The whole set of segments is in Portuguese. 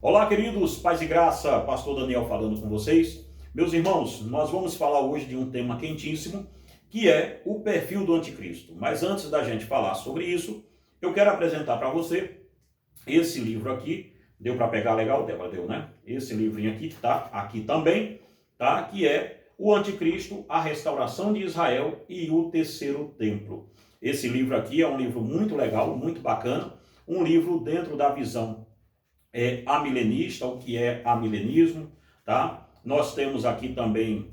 Olá, queridos, paz e graça, pastor Daniel falando com vocês. Meus irmãos, nós vamos falar hoje de um tema quentíssimo, que é o perfil do anticristo. Mas antes da gente falar sobre isso, eu quero apresentar para você esse livro aqui. Deu para pegar legal? Deu, né? Esse livrinho aqui, que tá aqui também, tá? Que é O Anticristo, a Restauração de Israel e o Terceiro Templo. Esse livro aqui é um livro muito legal, muito bacana, um livro dentro da visão amilenista, o que é amilenismo, tá? Nós temos aqui também,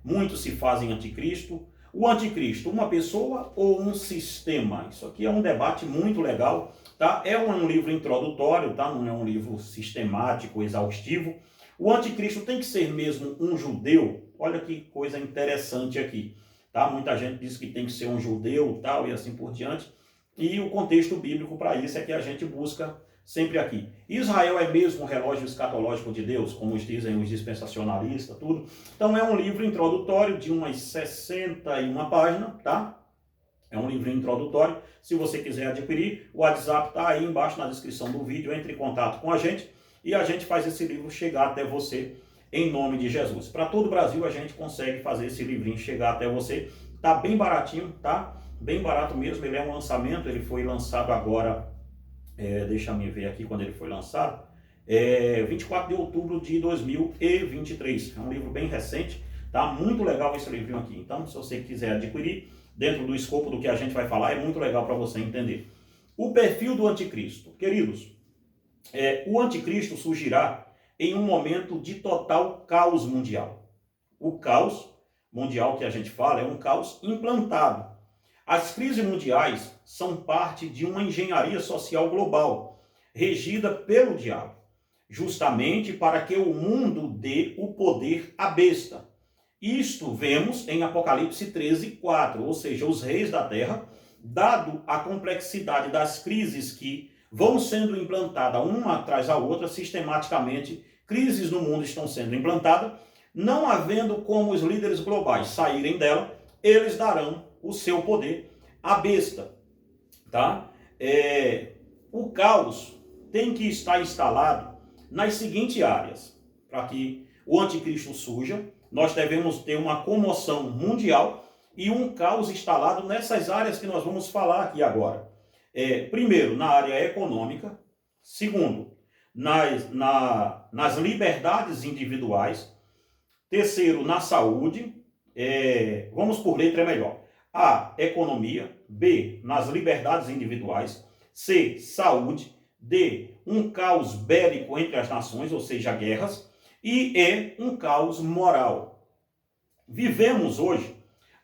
muitos se fazem anticristo. O anticristo, uma pessoa ou um sistema? Isso aqui é um debate muito legal, tá? É um livro introdutório, tá? Não é um livro sistemático, exaustivo. O anticristo tem que ser mesmo um judeu? Olha que coisa interessante aqui, tá? Muita gente diz que tem que ser um judeu, tal, e assim por diante. E o contexto bíblico para isso é que a gente busca sempre aqui. Israel é mesmo o relógio escatológico de Deus, como dizem os dispensacionalistas, tudo. Então é um livro introdutório de umas 61 páginas, tá? É um livro introdutório. Se você quiser adquirir, o WhatsApp está aí embaixo na descrição do vídeo. Entre em contato com a gente e a gente faz esse livro chegar até você em nome de Jesus. Para todo o Brasil a gente consegue fazer esse livrinho chegar até você. Tá bem baratinho, tá? Bem barato mesmo. Ele é um lançamento, ele foi lançado agora... deixa eu ver aqui quando ele foi lançado, 24 de outubro de 2023, é um livro bem recente, tá? Muito legal esse livrinho aqui. Então, se você quiser adquirir, dentro do escopo do que a gente vai falar, é muito legal para você entender. O perfil do anticristo. Queridos, o anticristo surgirá em um momento de total caos mundial. O caos mundial que a gente fala é um caos implantado. As crises mundiais são parte de uma engenharia social global, regida pelo diabo, justamente para que o mundo dê o poder à besta. Isto vemos em Apocalipse 13:4, ou seja, os reis da terra, dado a complexidade das crises que vão sendo implantadas uma atrás da outra, sistematicamente, crises no mundo estão sendo implantadas, não havendo como os líderes globais saírem dela, eles darão o seu poder à besta, tá? O caos tem que estar instalado nas seguintes áreas. Para que o anticristo surja, nós devemos ter uma comoção mundial e um caos instalado nessas áreas que nós vamos falar aqui agora. Primeiro, na área econômica. Segundo, nas liberdades individuais. Terceiro, na saúde. Vamos por letra, é melhor. A, economia. B, nas liberdades individuais. C, saúde. D, um caos bélico entre as nações, ou seja, guerras. E E, um caos moral. Vivemos hoje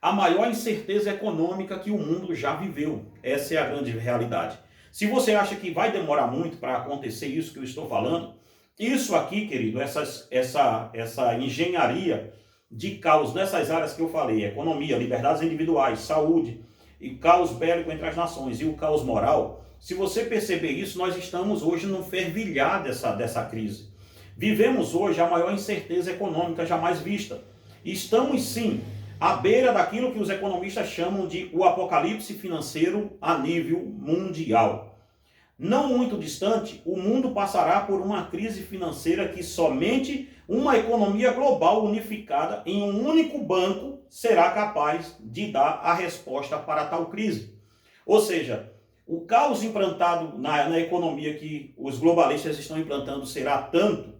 a maior incerteza econômica que o mundo já viveu. Essa é a grande realidade. Se você acha que vai demorar muito para acontecer isso que eu estou falando, isso aqui, querido, essa engenharia de caos nessas áreas que eu falei, economia, liberdades individuais, saúde, e caos bélico entre as nações e o caos moral, se você perceber isso, nós estamos hoje no fervilhar dessa crise. Vivemos hoje a maior incerteza econômica jamais vista. Estamos, sim, à beira daquilo que os economistas chamam de o apocalipse financeiro a nível mundial. Não muito distante, o mundo passará por uma crise financeira que somente uma economia global unificada em um único banco será capaz de dar a resposta para tal crise. Ou seja, o caos implantado na economia que os globalistas estão implantando será tanto,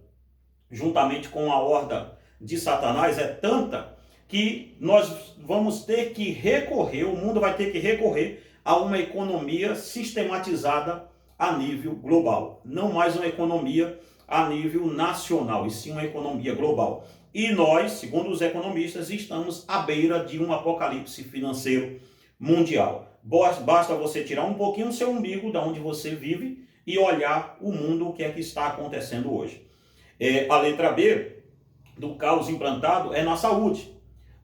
juntamente com a horda de Satanás, é tanta, que nós vamos ter que recorrer, o mundo vai ter que recorrer a uma economia sistematizada a nível global. Não mais uma economia a nível nacional, e sim uma economia global. E nós, segundo os economistas, estamos à beira de um apocalipse financeiro mundial. Basta você tirar um pouquinho o seu umbigo da onde você vive e olhar o mundo, o que é que está acontecendo hoje. A letra B do caos implantado é na saúde.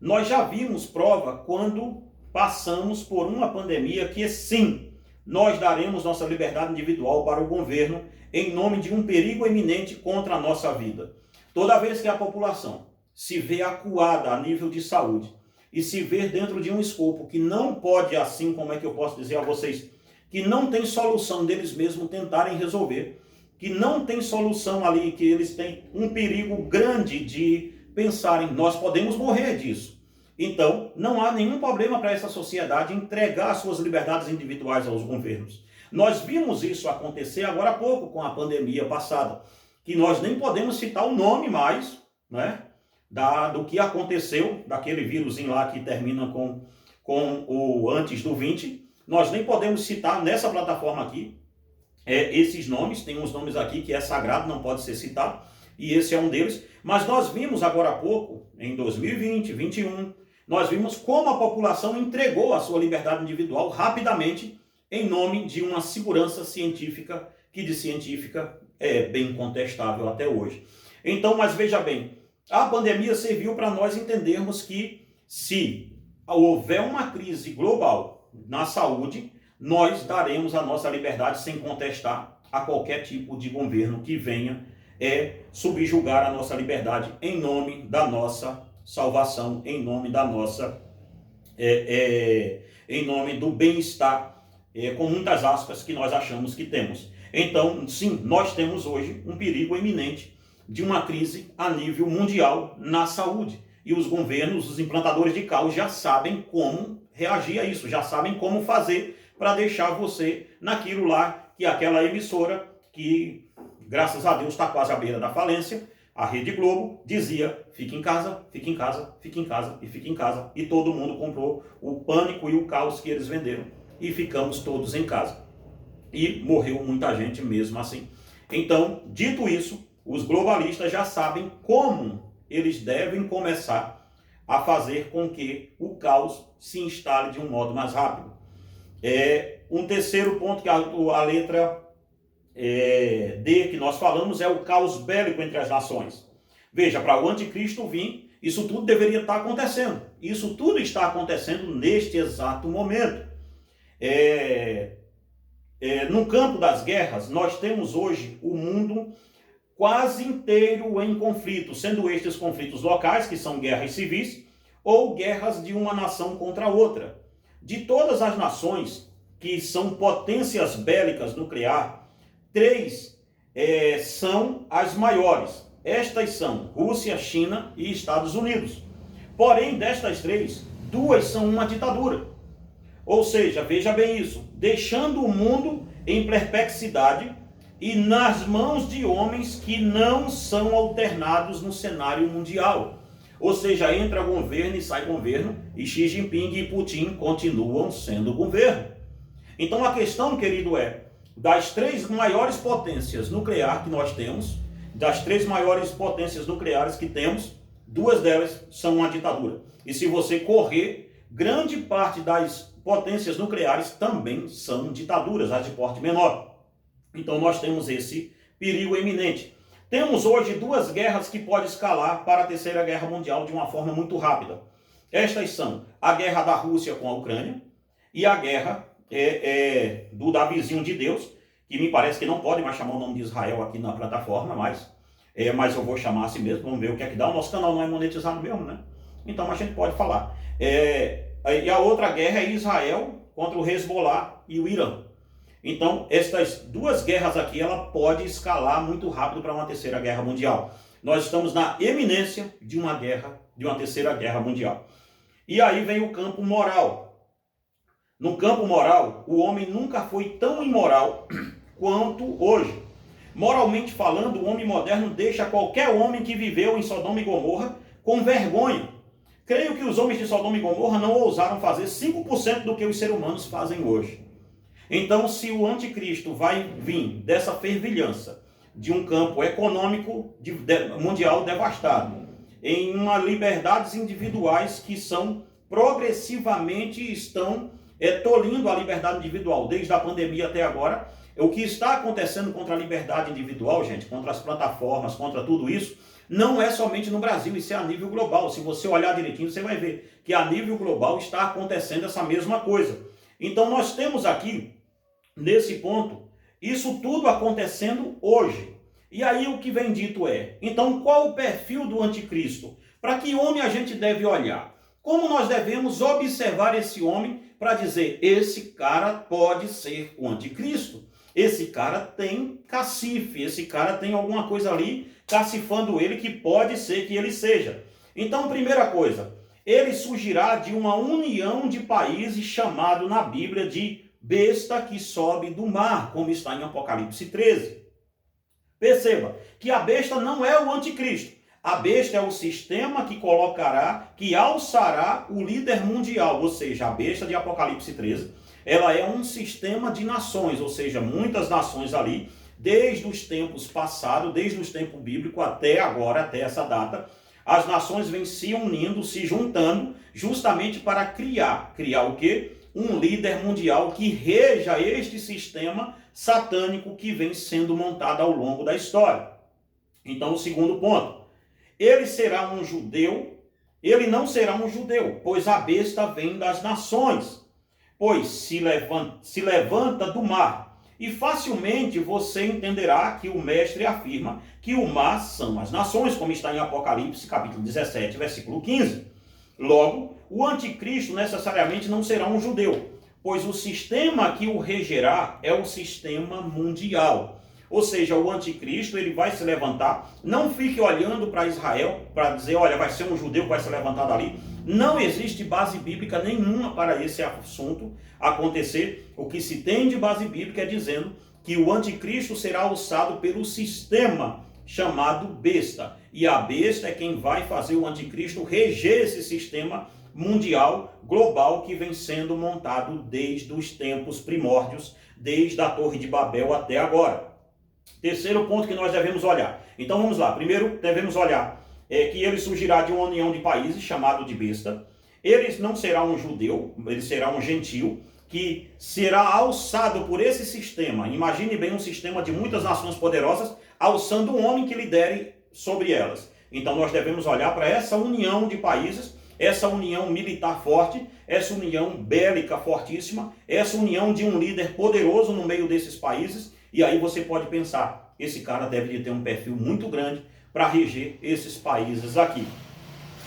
Nós já vimos prova quando passamos por uma pandemia que, sim, nós daremos nossa liberdade individual para o governo em nome de um perigo eminente contra a nossa vida. Toda vez que a população se vê acuada a nível de saúde e se vê dentro de um escopo que não pode, assim como é que eu posso dizer a vocês, que não tem solução deles mesmos tentarem resolver, que não tem solução ali, que eles têm um perigo grande de pensarem, nós podemos morrer disso. Então, não há nenhum problema para essa sociedade entregar suas liberdades individuais aos governos. Nós vimos isso acontecer agora há pouco com a pandemia passada, que nós nem podemos citar o nome mais, né, do que aconteceu, daquele vírusinho lá que termina com o antes do 20. Nós nem podemos citar nessa plataforma aqui esses nomes, tem uns nomes aqui que é sagrado, não pode ser citado, e esse é um deles. Mas nós vimos agora há pouco, em 2020, 2021, nós vimos como a população entregou a sua liberdade individual rapidamente em nome de uma segurança científica, que de científica é bem contestável até hoje. Então, mas veja bem, a pandemia serviu para nós entendermos que se houver uma crise global na saúde, nós daremos a nossa liberdade sem contestar a qualquer tipo de governo que venha subjugar a nossa liberdade em nome da nossa salvação, em nome da nossa, em nome do bem-estar, com muitas aspas, que nós achamos que temos. Então, sim, nós temos hoje um perigo iminente de uma crise a nível mundial na saúde. E os governos, os implantadores de caos já sabem como reagir a isso, já sabem como fazer para deixar você naquilo lá que aquela emissora, que graças a Deus está quase à beira da falência, a Rede Globo, dizia: fique em casa, fique em casa, fique em casa e fique em casa. E todo mundo comprou o pânico e o caos que eles venderam. E ficamos todos em casa. E morreu muita gente mesmo assim. Então, dito isso, os globalistas já sabem como eles devem começar a fazer com que o caos se instale de um modo mais rápido. Um terceiro ponto, que a letra D que nós falamos, é o caos bélico entre as nações. Veja, para o anticristo vir, isso tudo deveria estar acontecendo. Isso tudo está acontecendo neste exato momento. No campo das guerras, nós temos hoje o mundo quase inteiro em conflito, sendo estes conflitos locais, que são guerras civis, ou guerras de uma nação contra outra. De todas as nações que são potências bélicas nuclear, 3 são as maiores. Estas são Rússia, China e Estados Unidos. Porém, destas 3, 2 são uma ditadura. Ou seja, veja bem isso, deixando o mundo em perplexidade e nas mãos de homens que não são alternados no cenário mundial. Ou seja, entra governo e sai governo, e Xi Jinping e Putin continuam sendo governo. Então a questão, querido, das 3 maiores potências nucleares que nós temos, das 3 maiores potências nucleares que temos, 2 delas são uma ditadura. E se você correr, grande parte das potências nucleares também são ditaduras, as de porte menor. Então nós temos esse perigo iminente. Temos hoje 2 guerras que podem escalar para a Terceira Guerra Mundial de uma forma muito rápida. Estas são a guerra da Rússia com a Ucrânia e a guerra do Davizinho de Deus, que me parece que não pode mais chamar o nome de Israel aqui na plataforma, mas eu vou chamar assim mesmo, vamos ver o que é que dá. O nosso canal não é monetizado mesmo, né? Então a gente pode falar. E a outra guerra é Israel contra o Hezbollah e o Irã. Então, estas 2 guerras aqui, ela pode escalar muito rápido para uma Terceira Guerra Mundial. Nós estamos na eminência de uma guerra, de uma Terceira Guerra Mundial. E aí vem o campo moral. No campo moral, o homem nunca foi tão imoral quanto hoje. Moralmente falando, o homem moderno deixa qualquer homem que viveu em Sodoma e Gomorra com vergonha. Creio que os homens de Sodoma e Gomorra não ousaram fazer 5% do que os seres humanos fazem hoje. Então, se o anticristo vai vir dessa fervilhança de um campo econômico mundial devastado, em uma liberdades individuais que são progressivamente estão tolhindo a liberdade individual, desde a pandemia até agora, o que está acontecendo contra a liberdade individual, gente, contra as plataformas, contra tudo isso, não é somente no Brasil, isso é a nível global. Se você olhar direitinho, você vai ver que a nível global está acontecendo essa mesma coisa. Então nós temos aqui, nesse ponto, isso tudo acontecendo hoje. E aí o que vem dito então qual o perfil do anticristo? Para que homem a gente deve olhar? Como nós devemos observar esse homem para dizer, esse cara pode ser o anticristo? esse cara tem cacife, esse cara tem alguma coisa ali cacifando ele que pode ser que ele seja. Então, primeira coisa, ele surgirá de uma união de países chamado na Bíblia de besta que sobe do mar, como está em Apocalipse 13. Perceba que a besta não é o anticristo. A besta é o sistema que colocará, que alçará o líder mundial, ou seja, a besta de Apocalipse 13, ela é um sistema de nações, ou seja, muitas nações ali, desde os tempos passados, desde os tempos bíblicos até agora, até essa data, as nações vêm se unindo, se juntando, justamente para criar o quê? Um líder mundial que reja este sistema satânico que vem sendo montado ao longo da história. Então, o segundo ponto, ele será um judeu, ele não será um judeu, pois a besta vem das nações, pois se levanta do mar, e facilmente você entenderá que o mestre afirma que o mar são as nações, como está em Apocalipse, capítulo 17, versículo 15. Logo, o anticristo necessariamente não será um judeu, pois o sistema que o regerá é o sistema mundial. Ou seja, o anticristo ele vai se levantar, não fique olhando para Israel para dizer, olha, vai ser um judeu que vai se levantar dali. Não existe base bíblica nenhuma para esse assunto acontecer. O que se tem de base bíblica é dizendo que o anticristo será alçado pelo sistema chamado besta. E a besta é quem vai fazer o anticristo reger esse sistema mundial, global, que vem sendo montado desde os tempos primórdios, desde a Torre de Babel até agora. Terceiro ponto que nós devemos olhar. Então vamos lá. Primeiro devemos olhar que ele surgirá de uma união de países chamado de besta. Ele não será um judeu, ele será um gentil que será alçado por esse sistema. Imagine bem um sistema de muitas nações poderosas alçando um homem que lidere sobre elas. Então nós devemos olhar para essa união de países, essa união militar forte, essa união bélica fortíssima, essa união de um líder poderoso no meio desses países. E aí você pode pensar, esse cara deve ter um perfil muito grande para reger esses países aqui.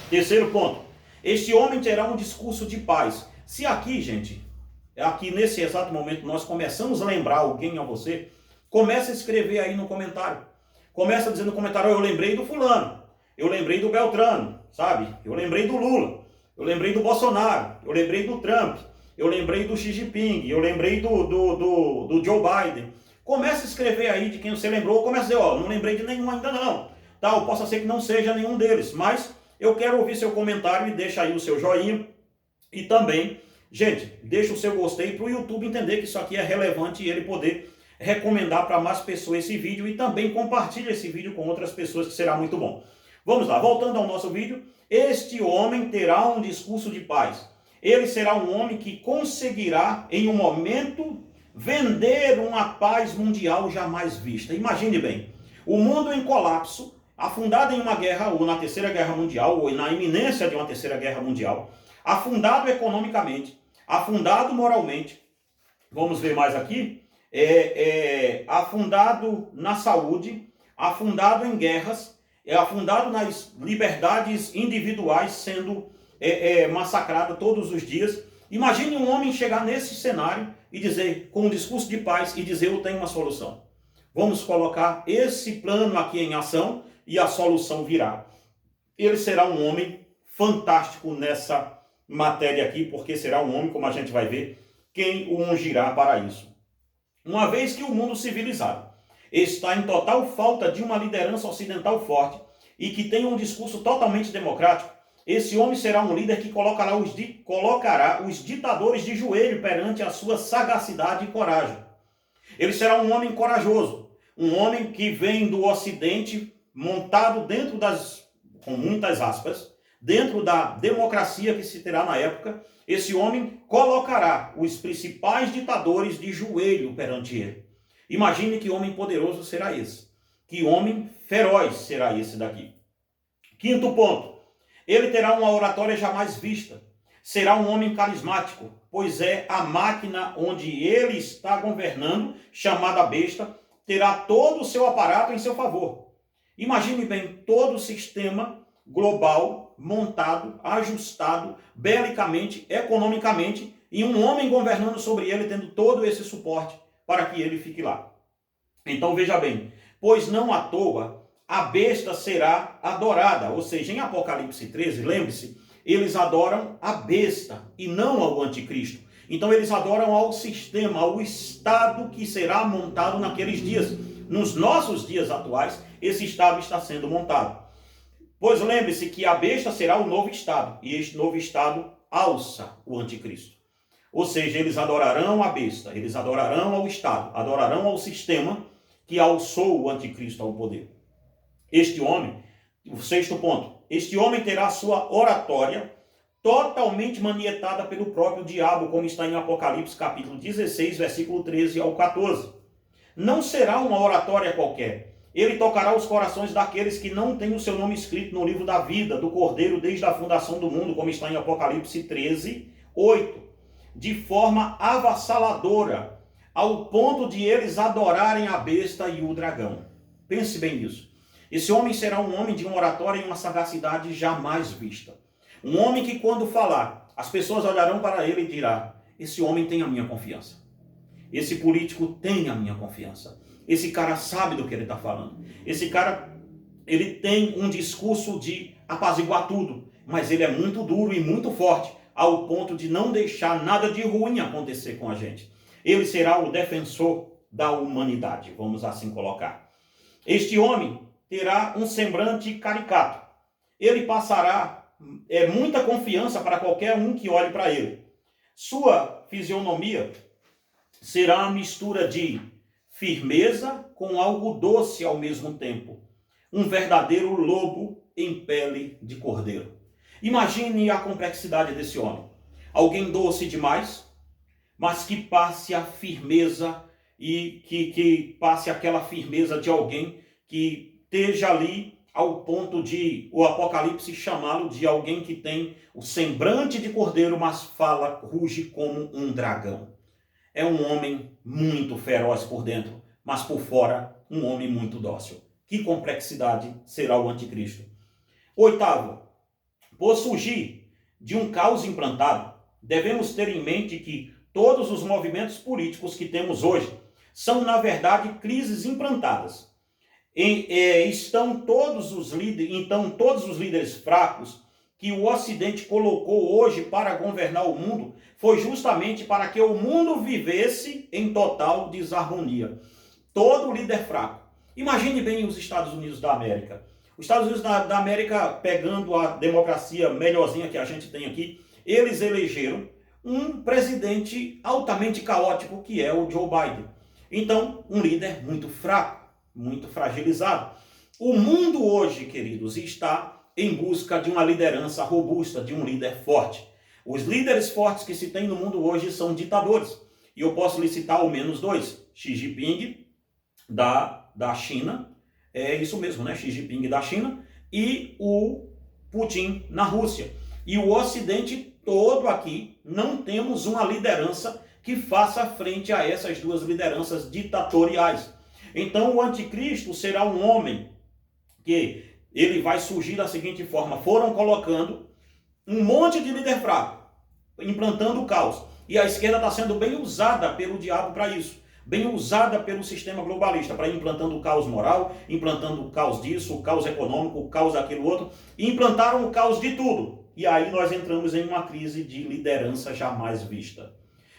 Terceiro ponto, este homem terá um discurso de paz. Se aqui, gente, aqui nesse exato momento nós começamos a lembrar alguém a você, começa a escrever aí no comentário. Começa dizendo no comentário, eu lembrei do fulano, eu lembrei do Beltrano, sabe? Eu lembrei do Lula, eu lembrei do Bolsonaro, eu lembrei do Trump, eu lembrei do Xi Jinping, eu lembrei do Joe Biden. Começa a escrever aí de quem você lembrou, começa a dizer, ó, não lembrei de nenhum ainda não. Tá, possa ser que não seja nenhum deles, mas eu quero ouvir seu comentário e deixa aí o seu joinha. E também, gente, deixa o seu gostei para o YouTube entender que isso aqui é relevante e ele poder recomendar para mais pessoas esse vídeo e também compartilha esse vídeo com outras pessoas que será muito bom. Vamos lá, voltando ao nosso vídeo. Este homem terá um discurso de paz. Ele será um homem que conseguirá em um momento vender uma paz mundial jamais vista. Imagine bem, o mundo em colapso, afundado em uma guerra, ou na terceira guerra mundial, ou na iminência de uma terceira guerra mundial, afundado economicamente, afundado moralmente, vamos ver mais aqui, afundado na saúde, afundado em guerras, afundado nas liberdades individuais sendo massacrada todos os dias. Imagine um homem chegar nesse cenário e dizer, com um discurso de paz, e dizer, eu tenho uma solução. Vamos colocar esse plano aqui em ação e a solução virá. Ele será um homem fantástico nessa matéria aqui, porque será um homem, como a gente vai ver, quem o ungirá para isso. Uma vez que o mundo civilizado está em total falta de uma liderança ocidental forte e que tenha um discurso totalmente democrático, esse homem será um líder que colocará os ditadores de joelho perante a sua sagacidade e coragem. Ele será um homem corajoso, um homem que vem do Ocidente montado dentro com muitas aspas, dentro da democracia que se terá na época. Esse homem colocará os principais ditadores de joelho perante ele. Imagine que homem poderoso será esse. Que homem feroz será esse daqui. Quinto ponto. Ele terá uma oratória jamais vista. Será um homem carismático, pois é a máquina onde ele está governando, chamada besta, terá todo o seu aparato em seu favor. Imagine bem todo o sistema global montado, ajustado, belicamente, economicamente, e um homem governando sobre ele, tendo todo esse suporte para que ele fique lá. Então veja bem, pois não à toa a besta será adorada. Ou seja, em Apocalipse 13, lembre-se, eles adoram a besta e não ao anticristo. Então eles adoram ao sistema, ao estado que será montado naqueles dias. Nos nossos dias atuais, esse estado está sendo montado. Pois lembre-se que a besta será o novo estado, e este novo estado alça o anticristo. Ou seja, eles adorarão a besta, eles adorarão ao estado, adorarão ao sistema que alçou o anticristo ao poder. Este homem, o sexto ponto, este homem terá sua oratória totalmente manietada pelo próprio diabo, como está em Apocalipse capítulo 16, versículo 13 ao 14. Não será uma oratória qualquer. Ele tocará os corações daqueles que não têm o seu nome escrito no livro da vida do Cordeiro desde a fundação do mundo, como está em Apocalipse 13, 8. De forma avassaladora, ao ponto de eles adorarem a besta e o dragão. Pense bem nisso. Esse homem será um homem de uma oratória e uma sagacidade jamais vista. Um homem que, quando falar, as pessoas olharão para ele e dirão: esse homem tem a minha confiança. Esse político tem a minha confiança. Esse cara sabe do que ele está falando. Esse cara, ele tem um discurso de apaziguar tudo, mas ele é muito duro e muito forte, ao ponto de não deixar nada de ruim acontecer com a gente. Ele será o defensor da humanidade, vamos assim colocar. Este homem terá um semblante caricato. Ele passará muita confiança para qualquer um que olhe para ele. Sua fisionomia será uma mistura de firmeza com algo doce ao mesmo tempo. Um verdadeiro lobo em pele de cordeiro. Imagine a complexidade desse homem. Alguém doce demais, mas que passe a firmeza e que passe aquela firmeza de alguém que esteja ali ao ponto de o Apocalipse chamá-lo de alguém que tem o semblante de cordeiro, mas fala, ruge como um dragão. É um homem muito feroz por dentro, mas por fora um homem muito dócil. Que complexidade será o anticristo. Oitavo, por surgir de um caos implantado, devemos ter em mente que todos os movimentos políticos que temos hoje são, na verdade, crises implantadas. Então, todos os líderes fracos que o Ocidente colocou hoje para governar o mundo foi justamente para que o mundo vivesse em total desarmonia. Todo líder fraco. Imagine bem os Estados Unidos da América. Os Estados Unidos da América, pegando a democracia melhorzinha que a gente tem aqui, eles elegeram um presidente altamente caótico, que é o Joe Biden. Então, um líder muito fraco, muito fragilizado. O mundo hoje, queridos, está em busca de uma liderança robusta, de um líder forte. Os líderes fortes que se tem no mundo hoje são ditadores. E eu posso lhe citar ao menos dois. Xi Jinping, da China, é isso mesmo, né? Xi Jinping da China, e o Putin na Rússia. E o Ocidente todo aqui não temos uma liderança que faça frente a essas duas lideranças ditatoriais. Então o anticristo será um homem que ele vai surgir da seguinte forma: foram colocando um monte de líder fraco, implantando o caos. E a esquerda está sendo bem usada pelo diabo para isso. Bem usada pelo sistema globalista, para ir implantando o caos moral, implantando o caos disso, o caos econômico, o caos daquilo outro. E implantaram o caos de tudo. E aí nós entramos em uma crise de liderança jamais vista.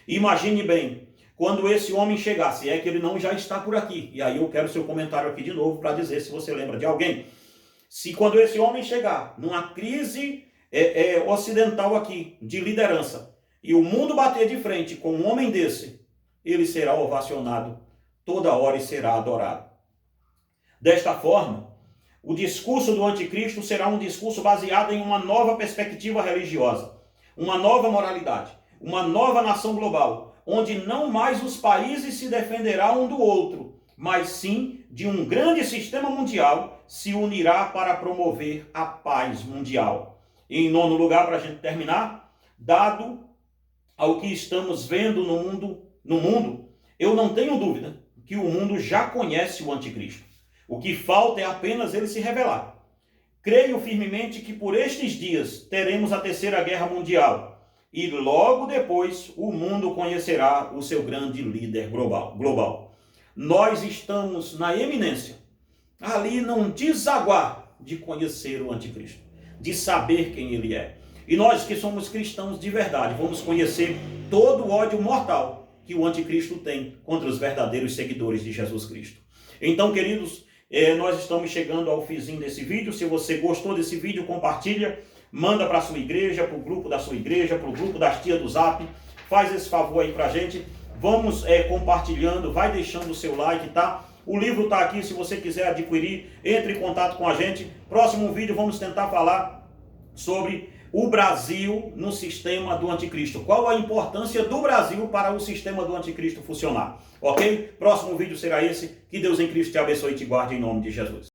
Imagine bem, quando esse homem chegar, se é que ele não já está por aqui. E aí eu quero seu comentário aqui de novo para dizer se você lembra de alguém. Se quando esse homem chegar numa crise ocidental aqui, de liderança, e o mundo bater de frente com um homem desse, ele será ovacionado toda hora e será adorado. Desta forma, o discurso do anticristo será um discurso baseado em uma nova perspectiva religiosa, uma nova moralidade, uma nova nação global, onde não mais os países se defenderão um do outro, mas sim de um grande sistema mundial se unirá para promover a paz mundial. E em nono lugar, para a gente terminar, dado ao que estamos vendo no mundo, eu não tenho dúvida que o mundo já conhece o anticristo. O que falta é apenas ele se revelar. Creio firmemente que por estes dias teremos a terceira guerra mundial, e logo depois o mundo conhecerá o seu grande líder global. Nós estamos na eminência, ali num desaguar de conhecer o anticristo, de saber quem ele é. E nós que somos cristãos de verdade, vamos conhecer todo o ódio mortal que o anticristo tem contra os verdadeiros seguidores de Jesus Cristo. Então, queridos, nós estamos chegando ao finzinho desse vídeo. Se você gostou desse vídeo, compartilha, manda para a sua igreja, para o grupo da sua igreja, para o grupo das tias do Zap. Faz esse favor aí para a gente. Vamos compartilhando, vai deixando o seu like, tá? O livro está aqui, se você quiser adquirir, entre em contato com a gente. Próximo vídeo vamos tentar falar sobre o Brasil no sistema do anticristo. Qual a importância do Brasil para o sistema do anticristo funcionar? Ok? Próximo vídeo será esse. Que Deus em Cristo te abençoe e te guarde em nome de Jesus.